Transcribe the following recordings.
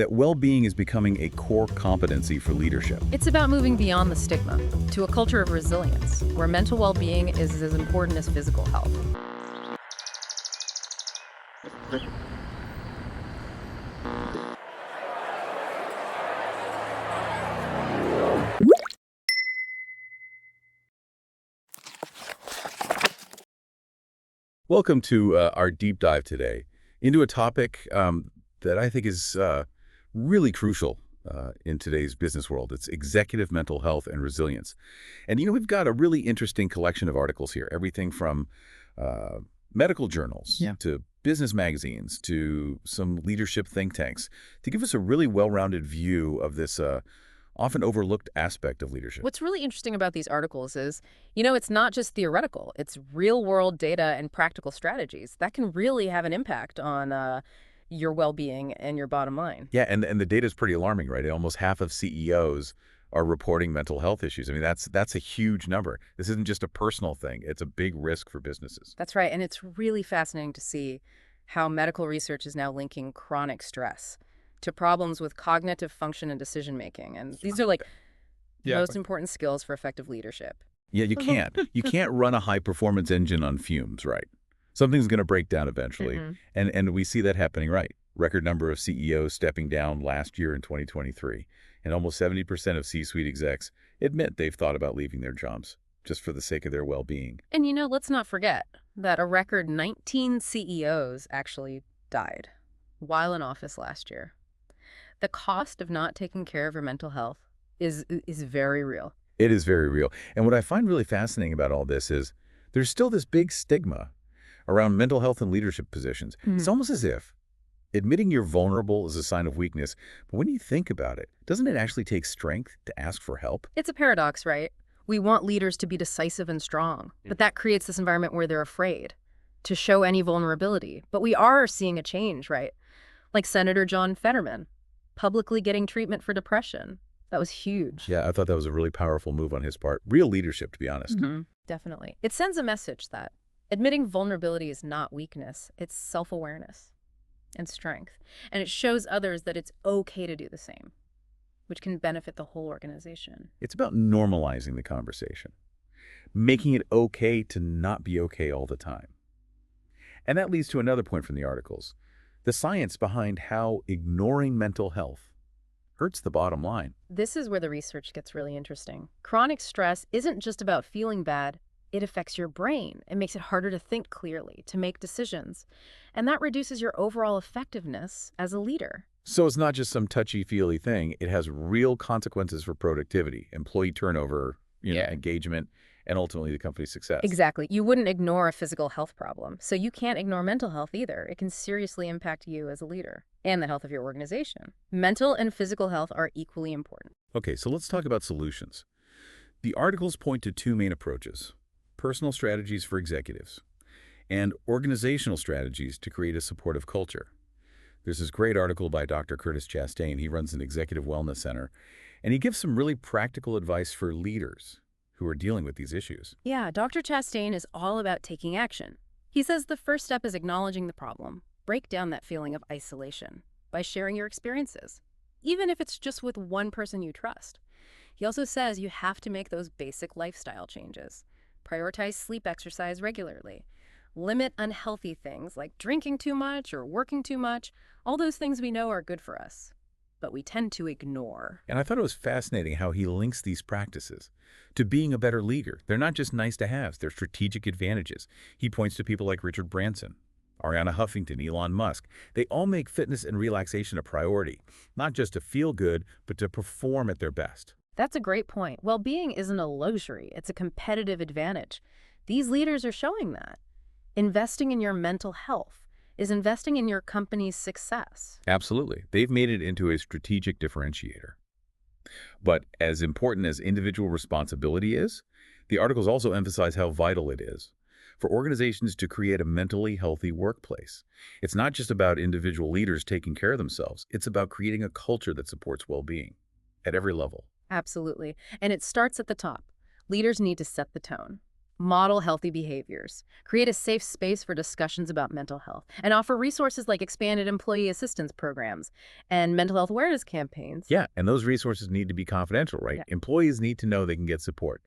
that well-being is becoming a core competency for leadership. It's about moving beyond the stigma to a culture of resilience, where mental well-being is as important as physical health. Welcome to our deep dive today into a topic that I think is really crucial in today's business world. It's executive mental health and resilience. And, we've got a really interesting collection of articles here, everything from medical journals to business magazines to some leadership think tanks to give us a really well-rounded view of this often overlooked aspect of leadership. What's really interesting about these articles is, it's not just theoretical. It's real-world data and practical strategies that can really have an impact on your well-being and your bottom line. Yeah, and the data is pretty alarming, right? Almost half of CEOs are reporting mental health issues. I mean, that's a huge number. This isn't just a personal thing. It's a big risk for businesses. That's right, and it's really fascinating to see how medical research is now linking chronic stress to problems with cognitive function and decision-making. And these are most important skills for effective leadership. Yeah, you can't. You can't run a high-performance engine on fumes, right? Something's going to break down eventually. And we see that happening, right? Record number of CEOs stepping down last year in 2023. And almost 70% of C-suite execs admit they've thought about leaving their jobs just for the sake of their well-being. And let's not forget that a record 19 CEOs actually died while in office last year. The cost of not taking care of your mental health is very real. It is very real. And what I find really fascinating about all this is there's still this big stigma around mental health and leadership positions. It's almost as if admitting you're vulnerable is a sign of weakness. But when you think about it, doesn't it actually take strength to ask for help? It's a paradox, right? We want leaders to be decisive and strong, but that creates this environment where they're afraid to show any vulnerability. But we are seeing a change, right? Like Senator John Fetterman publicly getting treatment for depression. That was huge. Yeah, I thought that was a really powerful move on his part. Real leadership, to be honest. Definitely. It sends a message that admitting vulnerability is not weakness. It's self-awareness and strength. And it shows others that it's okay to do the same, which can benefit the whole organization. It's about normalizing the conversation, making it okay to not be okay all the time. And that leads to another point from the articles, the science behind how ignoring mental health hurts the bottom line. This is where the research gets really interesting. Chronic stress isn't just about feeling bad. It affects your brain. It makes it harder to think clearly, to make decisions. And that reduces your overall effectiveness as a leader. So it's not just some touchy-feely thing. It has real consequences for productivity, employee turnover, engagement, and ultimately the company's success. Exactly. You wouldn't ignore a physical health problem. So you can't ignore mental health either. It can seriously impact you as a leader and the health of your organization. Mental and physical health are equally important. Okay, so let's talk about solutions. The articles point to two main approaches: personal strategies for executives and organizational strategies to create a supportive culture. There's this great article by Dr. Curtis Chastain. He runs an executive wellness center, and he gives some really practical advice for leaders who are dealing with these issues. Yeah, Dr. Chastain is all about taking action. He says the first step is acknowledging the problem. Break down that feeling of isolation by sharing your experiences, even if it's just with one person you trust. He also says you have to make those basic lifestyle changes. Prioritize sleep exercise regularly. Limit unhealthy things like drinking too much or working too much. All those things we know are good for us, but we tend to ignore. And I thought it was fascinating how he links these practices to being a better leader. They're not just nice to haves, they're strategic advantages. He points to people like Richard Branson, Arianna Huffington, Elon Musk. They all make fitness and relaxation a priority, not just to feel good, but to perform at their best. That's a great point. Well-being isn't a luxury, it's a competitive advantage. These leaders are showing that. Investing in your mental health is investing in your company's success. Absolutely. They've made it into a strategic differentiator. But as important as individual responsibility is, the articles also emphasize how vital it is for organizations to create a mentally healthy workplace. It's not just about individual leaders taking care of themselves. It's about creating a culture that supports well-being at every level. Absolutely. And it starts at the top. Leaders need to set the tone. Model healthy behaviors, create a safe space for discussions about mental health, and offer resources like expanded employee assistance programs and mental health awareness campaigns. Yeah, and those resources need to be confidential, right? Yeah. Employees need to know they can get support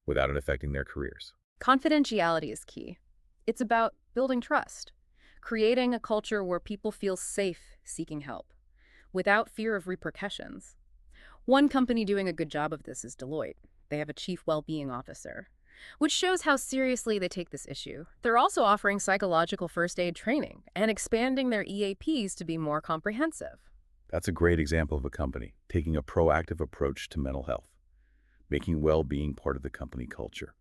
without it affecting their careers. Confidentiality is key. It's about building trust, creating a culture where people feel safe seeking help without fear of repercussions. One company doing a good job of this is Deloitte. They have a chief well-being officer, which shows how seriously they take this issue. They're also offering psychological first aid training and expanding their EAPs to be more comprehensive. That's a great example of a company taking a proactive approach to mental health, making well-being part of the company culture.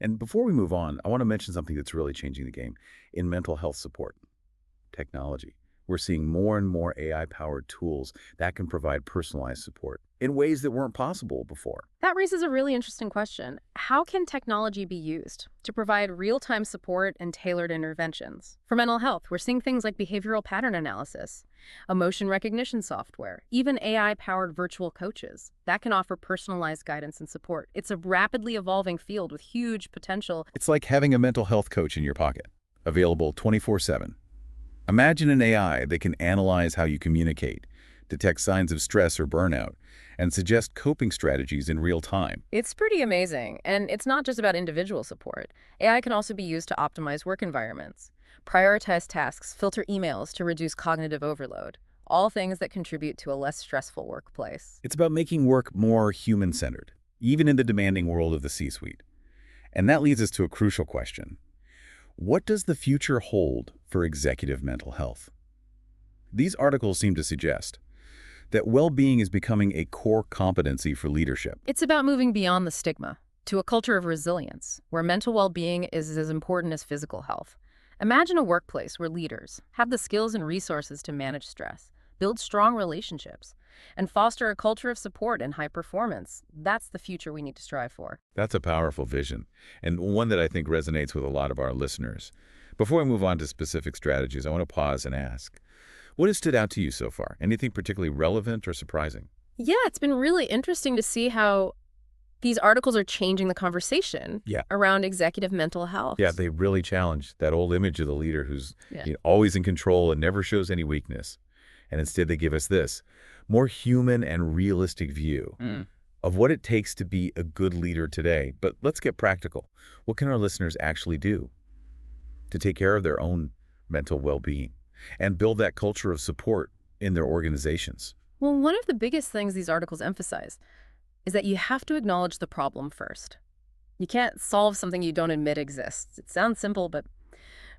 And before we move on, I want to mention something that's really changing the game in mental health support. Technology. We're seeing more and more AI-powered tools that can provide personalized support in ways that weren't possible before. That raises a really interesting question. How can technology be used to provide real-time support and tailored interventions? For mental health, we're seeing things like behavioral pattern analysis, emotion recognition software, even AI-powered virtual coaches that can offer personalized guidance and support. It's a rapidly evolving field with huge potential. It's like having a mental health coach in your pocket, available 24/7. Imagine an AI that can analyze how you communicate, detect signs of stress or burnout, and suggest coping strategies in real time. It's pretty amazing, and it's not just about individual support. AI can also be used to optimize work environments, prioritize tasks, filter emails to reduce cognitive overload, all things that contribute to a less stressful workplace. It's about making work more human-centered, even in the demanding world of the C-suite. And that leads us to a crucial question. What does the future hold for executive mental health? These articles seem to suggest that well-being is becoming a core competency for leadership. It's about moving beyond the stigma to a culture of resilience, where mental well-being is as important as physical health. Imagine a workplace where leaders have the skills and resources to manage stress, build strong relationships, and foster a culture of support and high performance. That's the future we need to strive for. That's a powerful vision, and one that I think resonates with a lot of our listeners. Before I move on to specific strategies, I want to pause and ask, what has stood out to you so far? Anything particularly relevant or surprising? Yeah, it's been really interesting to see how these articles are changing the conversation around executive mental health. Yeah, they really challenge that old image of the leader who's Yeah. always in control and never shows any weakness. And instead they give us this more human and realistic view of what it takes to be a good leader today. But let's get practical. What can our listeners actually do to take care of their own mental well-being and build that culture of support in their organizations? Well, one of the biggest things these articles emphasize is that you have to acknowledge the problem first. You can't solve something you don't admit exists. It sounds simple, but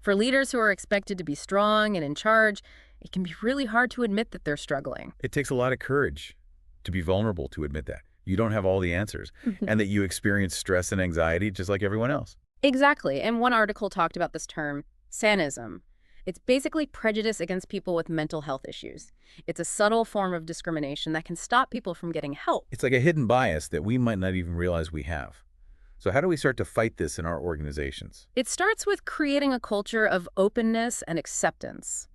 for leaders who are expected to be strong and in charge, it can be really hard to admit that they're struggling. It takes a lot of courage to be vulnerable to admit that you don't have all the answers and that you experience stress and anxiety just like everyone else. Exactly. And one article talked about this term, sanism. It's basically prejudice against people with mental health issues. It's a subtle form of discrimination that can stop people from getting help. It's like a hidden bias that we might not even realize we have. So how do we start to fight this in our organizations? It starts with creating a culture of openness and acceptance.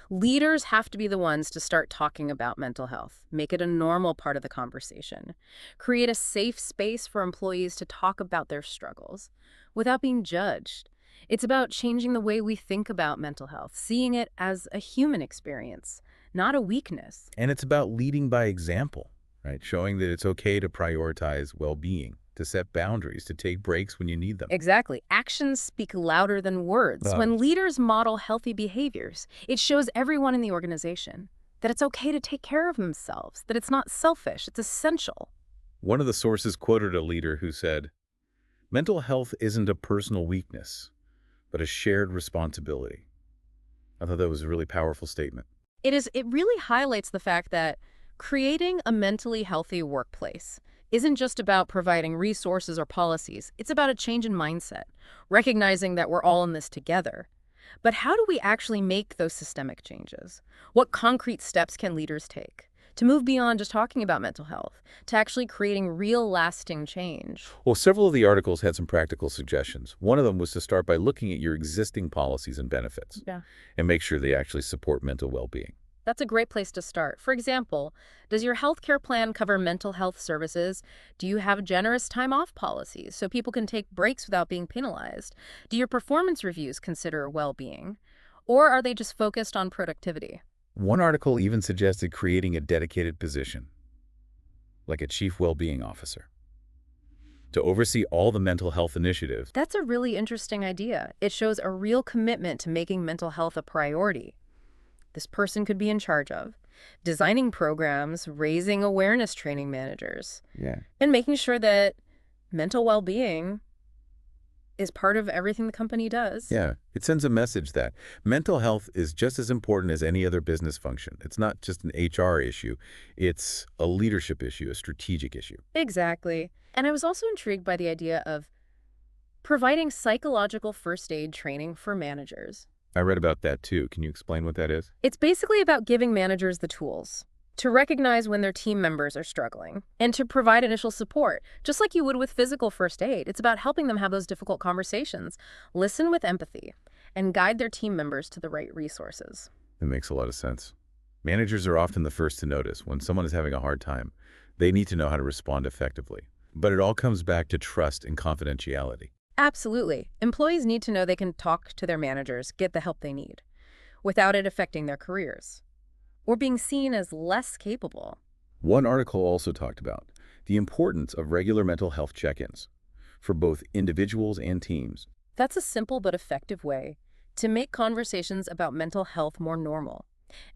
Leaders have to be the ones to start talking about mental health, make it a normal part of the conversation, create a safe space for employees to talk about their struggles without being judged. It's about changing the way we think about mental health, seeing it as a human experience, not a weakness. And it's about leading by example, right? Showing that it's okay to prioritize well-being, to set boundaries, to take breaks when you need them. Exactly. Actions speak louder than words. When leaders model healthy behaviors, it shows everyone in the organization that it's okay to take care of themselves, that it's not selfish, it's essential. One of the sources quoted a leader who said, "Mental health isn't a personal weakness, but a shared responsibility." I thought that was a really powerful statement. It really highlights the fact that creating a mentally healthy workplace isn't just about providing resources or policies. It's about a change in mindset, recognizing that we're all in this together. But how do we actually make those systemic changes? What concrete steps can leaders take to move beyond just talking about mental health, to actually creating real lasting change? Well, several of the articles had some practical suggestions. One of them was to start by looking at your existing policies and benefits and make sure they actually support mental well-being. That's a great place to start. For example, does your healthcare plan cover mental health services? Do you have generous time off policies so people can take breaks without being penalized? Do your performance reviews consider well-being? Or are they just focused on productivity? One article even suggested creating a dedicated position, like a chief well-being officer, to oversee all the mental health initiatives. That's a really interesting idea. It shows a real commitment to making mental health a priority. This person could be in charge of designing programs, raising awareness training managers, Yeah. and making sure that mental well-being is part of everything the company does. Yeah, it sends a message that mental health is just as important as any other business function. It's not just an HR issue. It's a leadership issue, a strategic issue. Exactly. And I was also intrigued by the idea of providing psychological first aid training for managers. I read about that too. Can you explain what that is? It's basically about giving managers the tools to recognize when their team members are struggling and to provide initial support, just like you would with physical first aid. It's about helping them have those difficult conversations, listen with empathy, and guide their team members to the right resources. That makes a lot of sense. Managers are often the first to notice when someone is having a hard time. They need to know how to respond effectively. But it all comes back to trust and confidentiality. Absolutely. Employees need to know they can talk to their managers, get the help they need, without it affecting their careers or being seen as less capable. One article also talked about the importance of regular mental health check-ins for both individuals and teams. That's a simple but effective way to make conversations about mental health more normal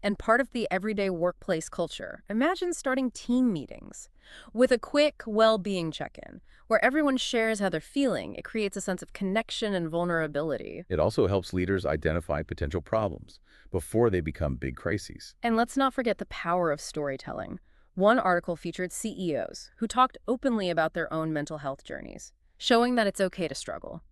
and part of the everyday workplace culture. Imagine starting team meetings with a quick well-being check-in where everyone shares how they're feeling. It creates a sense of connection and vulnerability. It also helps leaders identify potential problems before they become big crises. And let's not forget the power of storytelling. One article featured CEOs who talked openly about their own mental health journeys, showing that it's okay to struggle.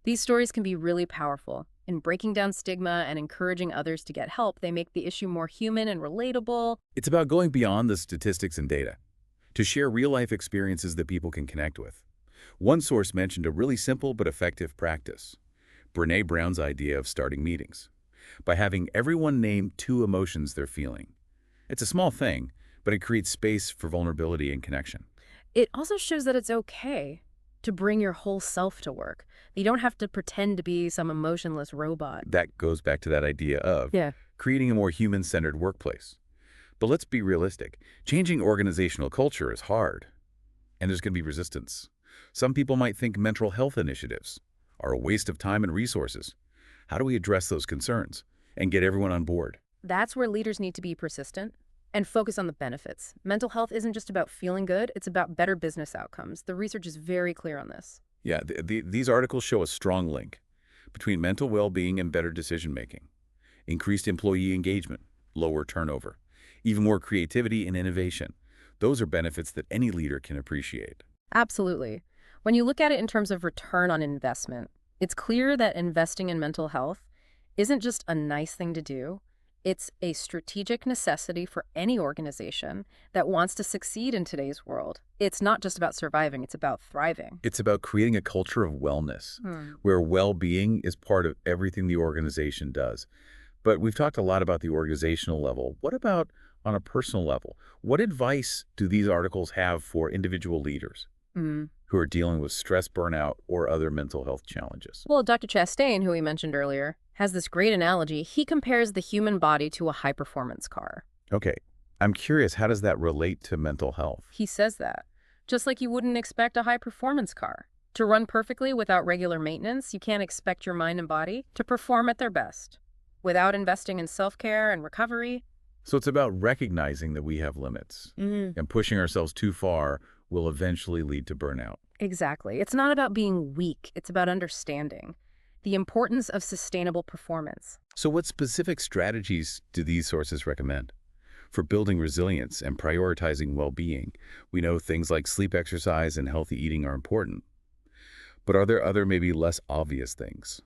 These stories can be really powerful in breaking down stigma and encouraging others to get help. They make the issue more human and relatable. It's about going beyond the statistics and data to share real-life experiences that people can connect with. One source mentioned a really simple but effective practice, Brené Brown's idea of starting meetings, by having everyone name 2 emotions they're feeling. It's a small thing, but it creates space for vulnerability and connection. It also shows that it's okay to bring your whole self to work. You don't have to pretend to be some emotionless robot. That goes back to that idea of creating a more human-centered workplace. But let's be realistic. Changing organizational culture is hard, and there's going to be resistance. Some people might think mental health initiatives are a waste of time and resources. How do we address those concerns and get everyone on board? That's where leaders need to be persistent and focus on the benefits. Mental health isn't just about feeling good, it's about better business outcomes. The research is very clear on this. Yeah, these articles show a strong link between mental well-being and better decision-making, increased employee engagement, lower turnover, even more creativity and innovation. Those are benefits that any leader can appreciate. Absolutely. When you look at it in terms of return on investment, it's clear that investing in mental health isn't just a nice thing to do. It's a strategic necessity for any organization that wants to succeed in today's world. It's not just about surviving, it's about thriving. It's about creating a culture of wellness, where well-being is part of everything the organization does. But we've talked a lot about the organizational level. What about on a personal level? What advice do these articles have for individual leaders who are dealing with stress, burnout, or other mental health challenges? Well, Dr. Chastain, who we mentioned earlier, has this great analogy. He compares the human body to a high-performance car. Okay, I'm curious, how does that relate to mental health? He says that. Just like you wouldn't expect a high-performance car to run perfectly without regular maintenance, you can't expect your mind and body to perform at their best without investing in self-care and recovery. So it's about recognizing that we have limits, and pushing ourselves too far will eventually lead to burnout. Exactly. It's not about being weak. It's about understanding the importance of sustainable performance. So what specific strategies do these sources recommend for building resilience and prioritizing well-being? We know things like sleep, exercise, and healthy eating are important. But are there other, maybe less obvious things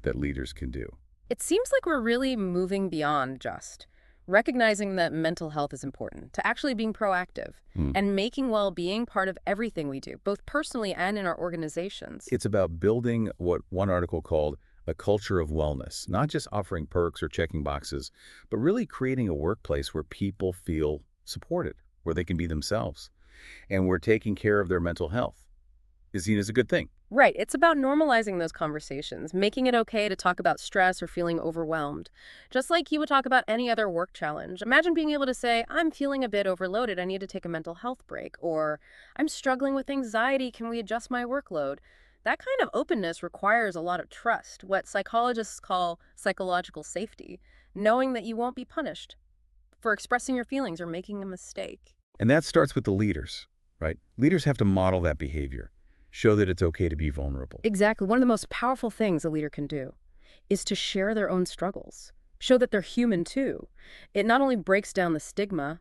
that leaders can do? It seems like we're really moving beyond just recognizing that mental health is important to actually being proactive and making well-being part of everything we do, both personally and in our organizations. It's about building what one article called a culture of wellness, not just offering perks or checking boxes, but really creating a workplace where people feel supported, where they can be themselves, and where taking care of their mental health is seen as a good thing. Right. It's about normalizing those conversations, making it okay to talk about stress or feeling overwhelmed. Just like you would talk about any other work challenge. Imagine being able to say, I'm feeling a bit overloaded. I need to take a mental health break. Or I'm struggling with anxiety. Can we adjust my workload? That kind of openness requires a lot of trust, what psychologists call psychological safety, knowing that you won't be punished for expressing your feelings or making a mistake. And that starts with the leaders, right? Leaders have to model that behavior, show that it's okay to be vulnerable. Exactly. One of the most powerful things a leader can do is to share their own struggles, show that they're human too. It not only breaks down the stigma,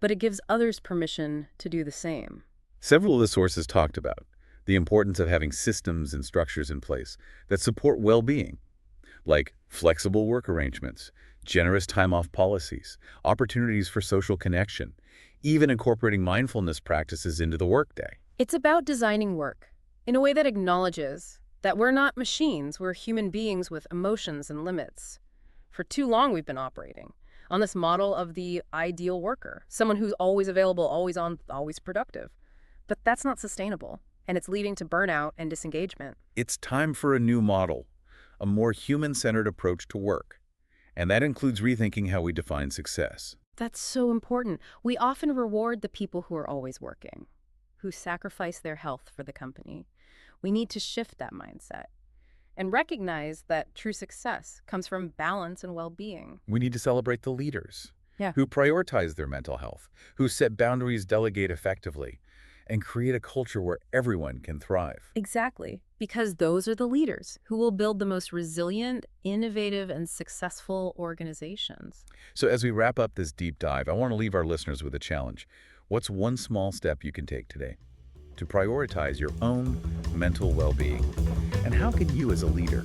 but it gives others permission to do the same. Several of the sources talked about the importance of having systems and structures in place that support well-being, like flexible work arrangements, generous time-off policies, opportunities for social connection, even incorporating mindfulness practices into the workday. It's about designing work in a way that acknowledges that we're not machines, we're human beings with emotions and limits. For too long, we've been operating on this model of the ideal worker, someone who's always available, always on, always productive. But that's not sustainable, and it's leading to burnout and disengagement. It's time for a new model, a more human-centered approach to work, and that includes rethinking how we define success. That's so important. We often reward the people who are always working, who sacrifice their health for the company. We need to shift that mindset and recognize that true success comes from balance and well-being. We need to celebrate the leaders Yeah. who prioritize their mental health, who set boundaries, delegate effectively, and create a culture where everyone can thrive. Exactly, because those are the leaders who will build the most resilient, innovative, and successful organizations. So as we wrap up this deep dive, I want to leave our listeners with a challenge. What's one small step you can take today to prioritize your own mental well-being? And how can you as a leader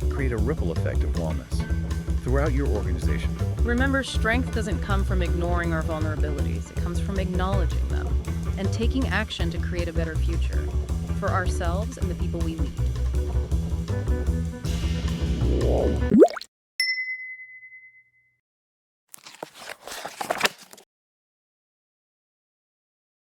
create a ripple effect of wellness throughout your organization? Remember, strength doesn't come from ignoring our vulnerabilities. It comes from acknowledging them and taking action to create a better future for ourselves and the people we lead.